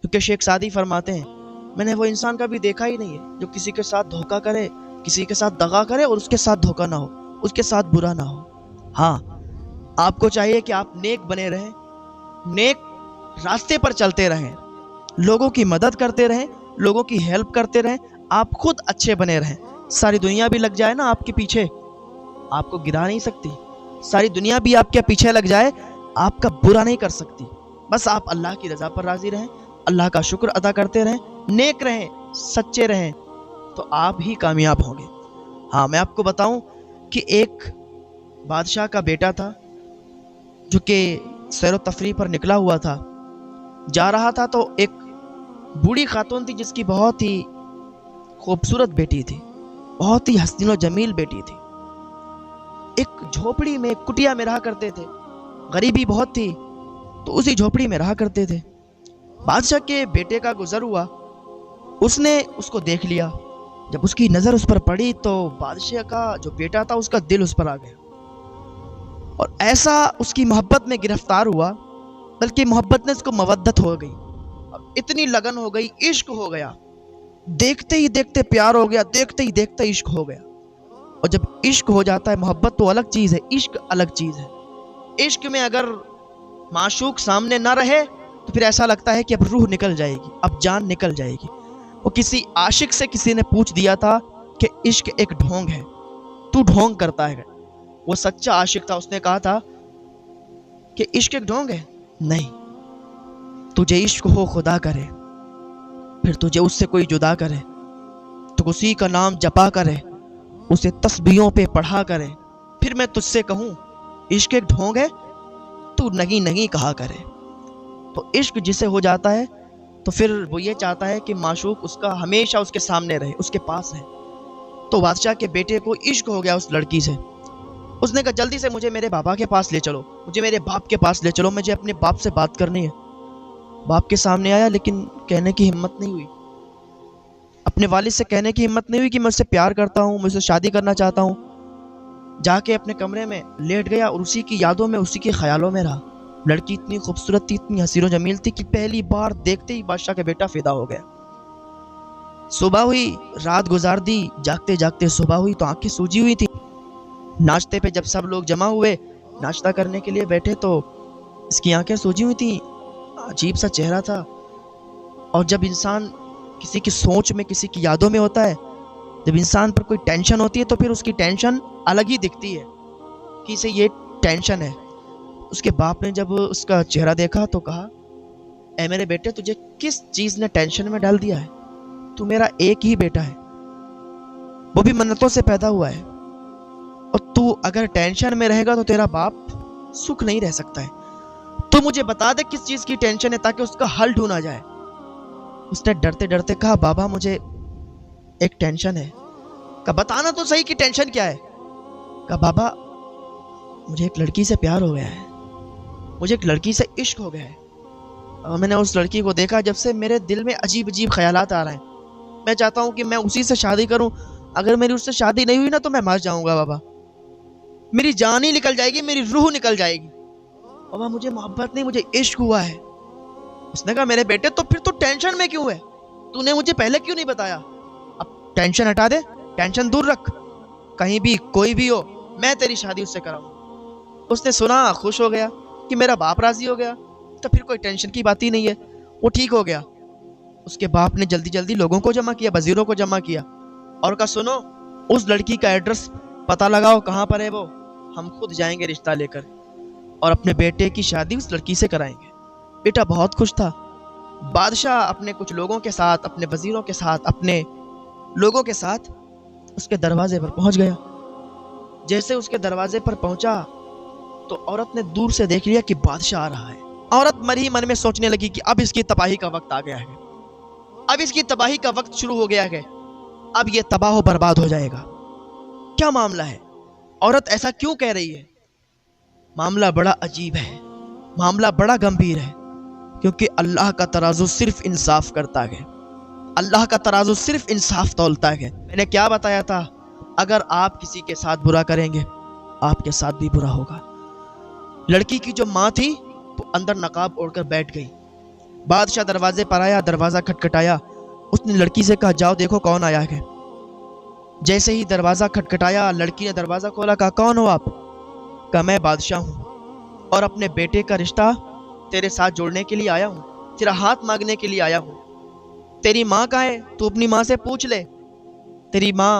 کیونکہ شیخ سعدی فرماتے ہیں میں نے وہ انسان کبھی دیکھا ہی نہیں ہے جو کسی کے ساتھ دھوکہ کرے، کسی کے ساتھ دغا کرے اور اس کے ساتھ دھوکہ نہ ہو، اس کے ساتھ برا نہ ہو۔ ہاں، آپ کو چاہیے کہ آپ نیک بنے رہیں، نیک راستے پر چلتے رہیں، لوگوں کی مدد کرتے رہیں، لوگوں کی ہیلپ کرتے رہیں، آپ خود اچھے بنے رہیں۔ ساری دنیا بھی لگ جائے نا آپ کے پیچھے، آپ کو گرا نہیں سکتی۔ ساری دنیا بھی آپ کے پیچھے لگ جائے، آپ کا برا نہیں کر سکتی۔ بس آپ اللہ کی رضا پر راضی رہیں، اللہ کا شکر ادا کرتے رہیں، نیک رہیں، سچے رہیں، تو آپ ہی کامیاب ہوں گے۔ ہاں، میں آپ کو بتاؤں کہ ایک بادشاہ کا بیٹا تھا جو کہ سیر و تفریح پر نکلا ہوا تھا، جا رہا تھا تو ایک بوڑھی خاتون تھی جس کی بہت ہی خوبصورت بیٹی تھی، بہت ہی حسین و جمیل بیٹی تھی۔ ایک جھوپڑی میں، ایک کٹیا میں رہا کرتے تھے، غریبی بہت تھی تو اسی جھوپڑی میں رہا کرتے تھے۔ بادشاہ کے بیٹے کا گزر ہوا، اس نے اس کو دیکھ لیا۔ جب اس کی نظر اس پر پڑی تو بادشاہ کا جو بیٹا تھا اس کا دل اس پر آ گیا، اور ایسا اس کی محبت میں گرفتار ہوا، بلکہ محبت نے اس کو مودت ہو گئی، اور اتنی لگن ہو گئی، عشق ہو گیا، دیکھتے ہی دیکھتے پیار ہو گیا، دیکھتے ہی دیکھتے عشق ہو گیا۔ اور جب عشق ہو جاتا ہے، محبت تو الگ چیز ہے، عشق الگ چیز ہے۔ عشق میں اگر معشوق سامنے نہ رہے تو پھر ایسا لگتا ہے کہ اب روح نکل جائے گی، اب جان نکل جائے گی۔ وہ کسی عاشق سے کسی نے پوچھ دیا تھا کہ عشق ایک ڈھونگ ہے، تو ڈھونگ کرتا ہے۔ وہ سچا عاشق تھا، اس نے کہا تھا کہ عشق ایک ڈھونگ ہے؟ نہیں، تجھے عشق ہو خدا کرے، پھر تجھے اس سے کوئی جدا کرے تو اسی کا نام جپا کرے، اسے تسبیحوں پہ پڑھا کرے، پھر میں تجھ سے کہوں عشق ایک ڈھونگ ہے، تو نہیں نہیں کہا کرے۔ تو عشق جسے ہو جاتا ہے تو پھر وہ یہ چاہتا ہے کہ معشوق اس کا ہمیشہ اس کے سامنے رہے، اس کے پاس ہے۔ تو بادشاہ کے بیٹے کو عشق ہو گیا اس لڑکی سے۔ اس نے کہا جلدی سے مجھے میرے بابا کے پاس لے چلو، مجھے میرے باپ کے پاس لے چلو، مجھے اپنے باپ سے بات کرنی ہے۔ باپ کے سامنے آیا لیکن کہنے کی ہمت نہیں ہوئی، اپنے والد سے کہنے کی ہمت نہیں ہوئی کہ میں اس سے پیار کرتا ہوں، میں اس سے شادی کرنا چاہتا ہوں۔ جا کے اپنے کمرے میں لیٹ گیا اور اسی کی یادوں میں، اسی کے خیالوں میں رہا۔ لڑکی اتنی خوبصورت تھی، اتنی حسین و جمیل تھی کہ پہلی بار دیکھتے ہی بادشاہ کا بیٹا فدا ہو گیا۔ صبح ہوئی، رات گزار دی، جاگتے جاگتے صبح ہوئی تو آنکھیں سوجی ہوئی تھی۔ ناشتے پہ جب سب لوگ جمع ہوئے، ناشتہ کرنے کے لیے بیٹھے تو اس کی آنکھیں سوجی ہوئی تھیں، عجیب سا چہرہ تھا۔ اور جب انسان کسی کی سوچ میں، کسی کی یادوں میں ہوتا ہے، جب انسان پر کوئی ٹینشن ہوتی ہے تو پھر اس کی ٹینشن الگ ہی دکھتی ہے کہ اسے یہ ٹینشن ہے۔ اس کے باپ نے جب اس کا چہرہ دیکھا تو کہا اے میرے بیٹے، تجھے کس چیز نے ٹینشن میں ڈال دیا ہے؟ تو میرا ایک ہی بیٹا ہے، وہ بھی منتوں سے پیدا ہوا ہے، اور تو اگر ٹینشن میں رہے گا تو تیرا باپ سکھ نہیں رہ سکتا ہے۔ تو مجھے بتا دے کس چیز کی ٹینشن ہے تاکہ اس کا حل ڈھونڈا جائے۔ اس نے ڈرتے ڈرتے کہا بابا مجھے ایک ٹینشن ہے۔ کہا بتانا تو صحیح کہ ٹینشن کیا ہے؟ کہا بابا مجھے ایک لڑکی سے پیار ہو گیا ہے، مجھے ایک لڑکی سے عشق ہو گیا ہے، اور میں نے اس لڑکی کو دیکھا جب سے میرے دل میں عجیب عجیب خیالات آ رہے ہیں۔ میں چاہتا ہوں کہ میں اسی سے شادی کروں، اگر میری اس سے شادی نہیں ہوئی نا تو میں مر جاؤں گا بابا، میری جان ہی نکل جائے گی، میری روح نکل جائے گی۔ بابا مجھے محبت نہیں، مجھے عشق ہوا ہے۔ اس نے کہا میرے بیٹے تو پھر تو ٹینشن میں کیوں ہے؟ تو نے مجھے پہلے کیوں نہیں بتایا؟ اب ٹینشن ہٹا دے، ٹینشن دور رکھ، کہیں بھی کوئی بھی ہو میں تیری شادی اس سے کراؤں۔ اس نے سنا، خوش ہو گیا کہ میرا باپ راضی ہو گیا، تو پھر کوئی ٹینشن کی بات ہی نہیں ہے، وہ ٹھیک ہو گیا۔ اس کے باپ نے جلدی جلدی لوگوں کو جمع کیا، وزیروں کو جمع کیا، اور کہا سنو اس لڑکی کا ایڈریس پتہ لگاؤ کہاں پر ہے وہ، ہم خود جائیں گے رشتہ لے کر اور اپنے بیٹے کی شادی اس لڑکی سے کرائیں گے۔ بیٹا بہت خوش تھا۔ بادشاہ اپنے کچھ لوگوں کے ساتھ، اپنے وزیروں کے ساتھ، اپنے لوگوں کے ساتھ اس کے دروازے پر پہنچ گیا۔ جیسے اس کے دروازے پر پہنچا تو عورت نے دور سے دیکھ لیا کہ بادشاہ آ رہا ہے۔ عورت من ہی من میں سوچنے لگی کہ اب اس کی تباہی کا وقت آ گیا ہے، اب اس کی تباہی کا وقت شروع ہو گیا ہے، اب یہ تباہ و برباد ہو جائے گا۔ کیا معاملہ ہے؟ عورت ایسا کیوں کہہ رہی ہے؟ معاملہ بڑا عجیب ہے، معاملہ بڑا گمبھیر ہے، کیونکہ اللہ کا ترازو صرف انصاف کرتا ہے، اللہ کا ترازو صرف انصاف تولتا ہے۔ میں نے کیا بتایا تھا؟ اگر آپ کسی کے ساتھ برا کریں گے آپ کے ساتھ بھی برا ہوگا۔ لڑکی کی جو ماں تھی وہ اندر نقاب اوڑھ کر بیٹھ گئی۔ بادشاہ دروازے پر آیا، دروازہ کھٹکھٹایا، اس نے لڑکی سے کہا جاؤ دیکھو کون آیا ہے۔ جیسے ہی دروازہ کھٹکھٹایا، لڑکی نے دروازہ کھولا، کہا کون ہو آپ؟ کہا میں بادشاہ ہوں اور اپنے بیٹے کا رشتہ تیرے ساتھ جوڑنے کے لیے آیا ہوں، تیرا ہاتھ مانگنے کے لیے آیا ہوں۔ تیری ماں کہاں ہے؟ تو اپنی ماں سے پوچھ لے، تیری ماں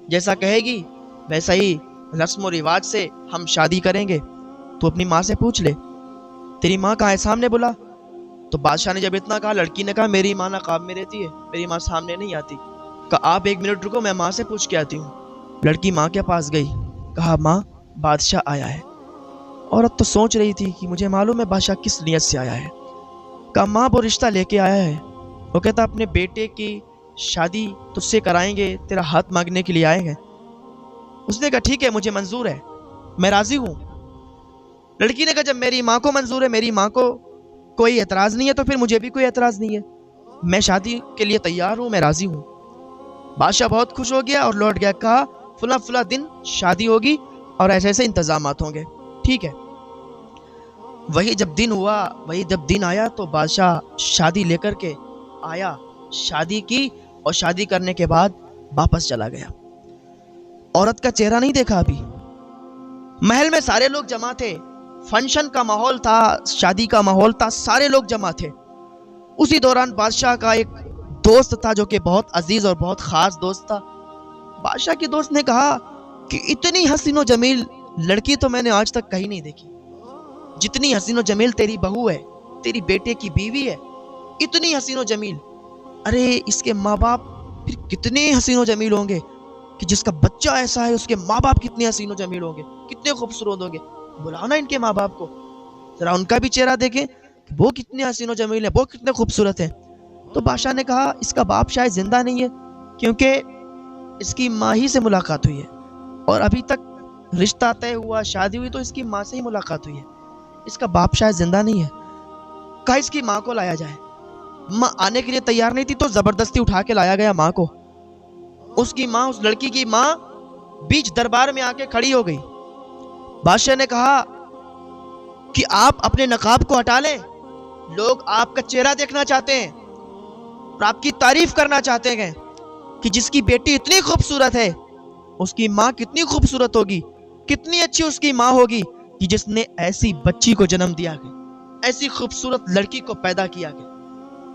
جیسا کہے گی ویسا ہی رسم و رواج سے ہم شادی کریں گے، تو اپنی ماں سے پوچھ لے۔ تیری ماں کہاں ہے؟ سامنے بلا۔ تو بادشاہ نے جب اتنا کہا، لڑکی نے کہا میری ماں نقاب میں رہتی ہے، میری ماں سامنے نہیں آتی۔ کہا آپ 1 منٹ رکو، میں ماں سے پوچھ کے آتی ہوں۔ لڑکی ماں کے پاس گئی، کہا ماں بادشاہ آیا ہے۔ عورت تو سوچ رہی تھی کہ مجھے معلوم ہے بادشاہ کس نیت سے آیا ہے۔ کہا ماں وہ رشتہ لے کے آیا ہے، وہ کہتا اپنے بیٹے کی شادی تجھ سے کرائیں گے، تیرا ہاتھ مانگنے کے لیے آئے ہیں۔ اس نے کہا ٹھیک ہے مجھے منظور ہے، میں راضی ہوں۔ لڑکی نے کہا جب میری ماں کو منظور ہے، میری ماں کو کوئی اعتراض نہیں ہے، تو پھر مجھے بھی کوئی اعتراض نہیں ہے، میں شادی کے لیے تیار ہوں، میں راضی ہوں۔ بادشاہ بہت خوش ہو گیا اور لوٹ گیا، کہا فلاں فلاں دن شادی ہوگی اور ایسے ایسے انتظامات ہوں گے، ٹھیک ہے۔ وہی جب دن ہوا، وہی جب دن آیا تو بادشاہ شادی لے کر کے آیا، شادی کی اور شادی کرنے کے بعد واپس چلا گیا۔ عورت کا چہرہ نہیں دیکھا ابھی۔ محل میں سارے لوگ جمع تھے، فنکشن کا ماحول تھا، شادی کا ماحول تھا، سارے لوگ جمع تھے۔ اسی دوران بادشاہ کا ایک دوست تھا جو کہ بہت عزیز اور بہت خاص دوست تھا۔ بادشاہ کے دوست نے کہا کہ اتنی حسین و جمیل لڑکی تو میں نے آج تک کہیں نہیں دیکھی، جتنی حسین و جمیل تیری بہو ہے، تیری بیٹے کی بیوی ہے، اتنی حسین و جمیل، ارے اس کے ماں باپ پھر کتنے حسین و جمیل ہوں گے، کہ جس کا بچہ ایسا ہے اس کے ماں باپ کتنے حسین و جمیل ہوں گے، کتنے خوبصورت ہوں گے۔ بلانا ان کے ماں باپ کو، ذرا ان کا بھی چہرہ دیکھیں، وہ کتنے حسین و جمیل ہیں، وہ کتنے خوبصورت ہیں۔ تو بادشاہ نے کہا اس کا باپ شاید زندہ نہیں ہے، کیونکہ اس کی ماں ہی سے ملاقات ہوئی ہے اور ابھی تک رشتہ طے ہوا، شادی ہوئی تو اس کی ماں سے ہی ملاقات ہوئی ہے، اس کا باپ شاید زندہ نہیں ہے۔ کہا اس کی ماں کو لایا جائے۔ ماں آنے کے لیے تیار نہیں تھی تو زبردستی اٹھا کے لایا گیا ماں کو۔ اس کی ماں، اس لڑکی کی ماں بیچ دربار میں آ کے کھڑی ہو گئی۔ بادشاہ نے کہا کہ آپ اپنے نقاب کو ہٹا لیں، لوگ آپ کا چہرہ دیکھنا چاہتے ہیں اور آپ کی تعریف کرنا چاہتے ہیں کہ جس کی بیٹی اتنی خوبصورت ہے اس کی ماں کتنی خوبصورت ہوگی، کتنی اچھی اس کی ماں ہوگی کہ جس نے ایسی بچی کو جنم دیا ہے، ایسی خوبصورت لڑکی کو پیدا کیا ہے۔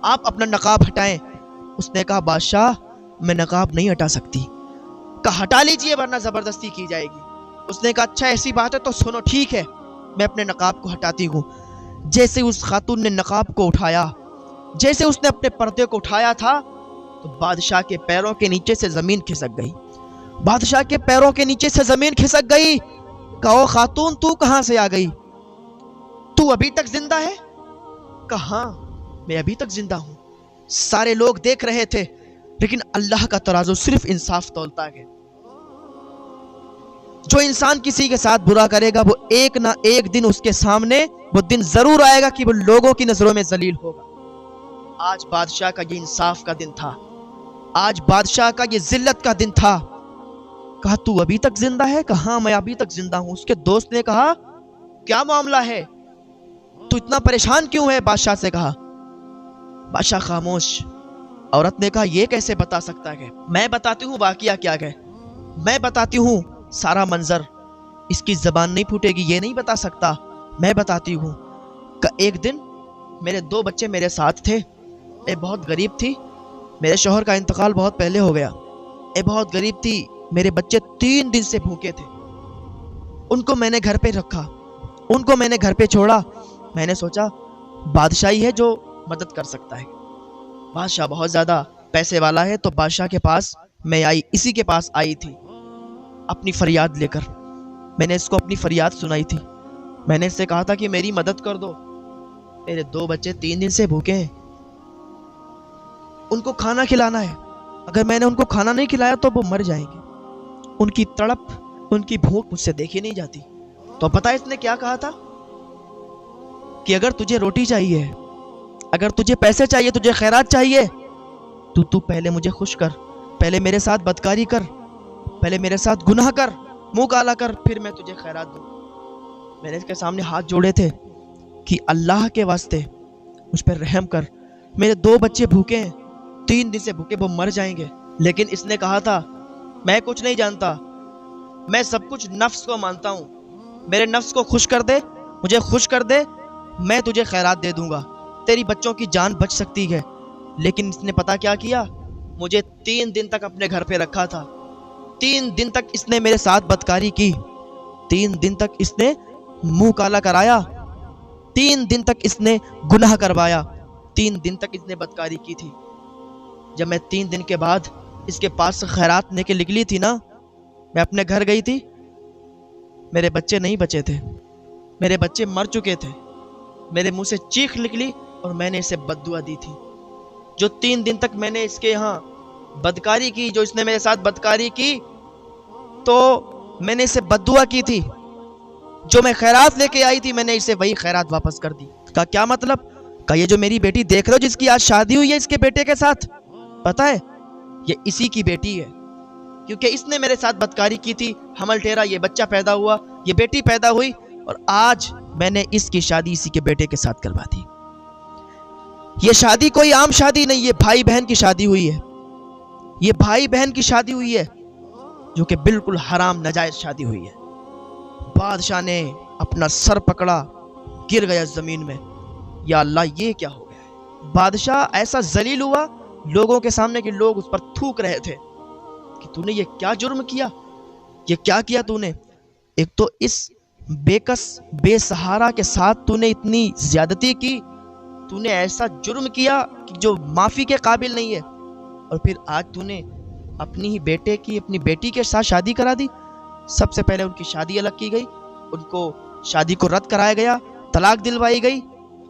آپ اپنا نقاب ہٹائیں۔ اس نے کہا بادشاہ میں نقاب نہیں ہٹا سکتی۔ کہا ہٹا لیجئے ورنہ زبردستی کی جائے گی۔ اس نے کہا اچھا ایسی بات ہے تو سنو، ٹھیک ہے میں اپنے نقاب کو ہٹاتی ہوں۔ جیسے اس خاتون نے نقاب کو اٹھایا، جیسے اس نے اپنے پردے کو اٹھایا تھا تو بادشاہ کے پیروں کے نیچے سے زمین کھسک گئی۔ بادشاہ کے پیروں کے نیچے سے زمین کھسک گئی۔ کہا او خاتون تو کہاں سے آ گئی؟ تو ابھی تک زندہ ہے؟ کہا ہاں میں ابھی تک زندہ ہوں۔ سارے لوگ دیکھ رہے تھے، لیکن اللہ کا ترازو صرف انصاف تولتا ہے۔ جو انسان کسی کے ساتھ برا کرے گا وہ ایک نہ ایک دن اس کے سامنے وہ دن ضرور آئے گا کہ وہ لوگوں کی نظروں میں ذلیل ہوگا۔ آج بادشاہ کا یہ انصاف کا دن تھا، آج بادشاہ کا یہ ذلت کا دن تھا۔ کہا تو ابھی تک زندہ ہے؟ کہا ہاں میں ابھی تک زندہ ہوں۔ اس کے دوست نے کہا کیا معاملہ ہے، تو اتنا پریشان کیوں ہے؟ بادشاہ سے کہا۔ بادشاہ خاموش۔ عورت نے کہا یہ کیسے بتا سکتا ہے؟ میں بتاتی ہوں واقعہ کیا ہے، میں بتاتی ہوں سارا منظر، اس کی زبان نہیں پھوٹے گی، یہ نہیں بتا سکتا، میں بتاتی ہوں۔ کہ ایک دن میرے 2 بچے میرے ساتھ تھے، میں بہت غریب تھی، میرے شوہر کا انتقال بہت پہلے ہو گیا، میں بہت غریب تھی، میرے بچے 3 دن سے بھوکے تھے، ان کو میں نے گھر پہ رکھا، ان کو میں نے گھر پہ چھوڑا۔ میں نے سوچا بادشاہی ہے جو مدد کر سکتا ہے، بادشاہ بہت زیادہ پیسے والا ہے، تو بادشاہ کے پاس میں آئی، اسی کے پاس آئی تھی اپنی فریاد لے کر۔ میں نے اس کو اپنی فریاد سنائی تھی، میں نے اس سے کہا تھا کہ میری مدد کر دو، میرے 2 بچے 3 دن سے بھوکے ہیں، ان کو کھانا کھلانا ہے، اگر میں نے ان کو کھانا نہیں کھلایا تو وہ مر جائیں گے، ان کی تڑپ، ان کی بھوک مجھ سے دیکھی نہیں جاتی۔ تو پتہ اس نے کیا کہا تھا کہ اگر تجھے روٹی چاہیے، اگر تجھے پیسے چاہیے، تجھے خیرات چاہیے، تو پہلے مجھے خوش کر، پہلے میرے ساتھ بدکاری کر، پہلے میرے ساتھ گناہ کر، منہ کالا کر، پھر میں تجھے خیرات دوں۔ میں نے اس کے سامنے ہاتھ جوڑے تھے کہ اللہ کے واسطے مجھ پر رحم کر، میرے 2 بچے بھوکے ہیں، 3 دن سے بھوکے، وہ مر جائیں گے۔ لیکن اس نے کہا تھا میں کچھ نہیں جانتا، میں سب کچھ نفس کو مانتا ہوں، میرے نفس کو خوش کر دے، مجھے خوش کر دے، میں تجھے خیرات دے دوں گا، تیری بچوں کی جان بچ سکتی ہے۔ لیکن اس نے پتا کیا کیا؟ مجھے 3 دن تک اپنے گھر پہ رکھا تھا، 3 دن تک اس نے میرے ساتھ بدکاری کی، 3 دن تک اس نے منہ کالا کرایا، 3 دن تک اس نے گناہ کروایا، 3 دن تک اس نے بدکاری کی تھی۔ جب میں 3 دن کے بعد اس کے پاس سے خیرات لے کے نکلی تھی نا، میں اپنے گھر گئی تھی، میرے بچے نہیں بچے تھے، میرے بچے مر چکے تھے، میرے منہ سے چیخ نکلی اور میں نے اسے بد دعا دی تھی۔ جو 3 دن تک میں نے اس کے یہاں بدکاری کی، جو اس نے میرے ساتھ بدکاری کی، تو میں نے اسے بد دعا کی تھی، جو میں خیرات لے کے آئی تھی میں نے اسے وہی خیرات واپس کر دی۔ کا کیا مطلب؟ کہ یہ جو میری بیٹی دیکھ رہے ہو جس کی آج شادی ہوئی ہے اس کے بیٹے کے ساتھ، پتہ ہے یہ اسی کی بیٹی ہے، کیونکہ اس نے میرے ساتھ بدکاری کی تھی، حمل ٹھہرا، یہ بچہ پیدا ہوا، یہ بیٹی پیدا ہوئی، اور آج میں نے اس کی شادی اسی کے بیٹے کے ساتھ کروا دی۔ یہ شادی کوئی عام شادی نہیں، یہ بھائی بہن کی شادی ہوئی ہے، یہ بھائی بہن کی شادی ہوئی ہے، جو کہ بالکل حرام ناجائز شادی ہوئی ہے۔ بادشاہ نے اپنا سر پکڑا، گر گیا زمین میں، یا اللہ یہ کیا ہو گیا؟ بادشاہ ایسا ذلیل ہوا لوگوں کے سامنے کہ لوگ اس پر تھوک رہے تھے کہ تو نے یہ کیا جرم کیا، یہ کیا کیا تو نے؟ ایک تو اس بے کس بے سہارا کے ساتھ تو نے اتنی زیادتی کی، تو نے ایسا جرم کیا کہ جو معافی کے قابل نہیں ہے، اور پھر آج تو نے اپنی ہی بیٹے کی، اپنی بیٹی کے ساتھ شادی کرا دی۔ سب سے پہلے ان کی شادی الگ کی گئی، ان کو شادی کو رد کرایا گیا، طلاق دلوائی گئی،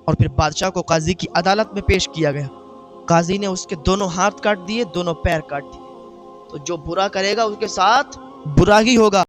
اور پھر بادشاہ کو قاضی کی عدالت میں پیش کیا گیا۔ قاضی نے اس کے دونوں ہاتھ کاٹ دیے، دونوں پیر کاٹ دیے۔ تو جو برا کرے گا اس کے ساتھ برا ہی ہوگا۔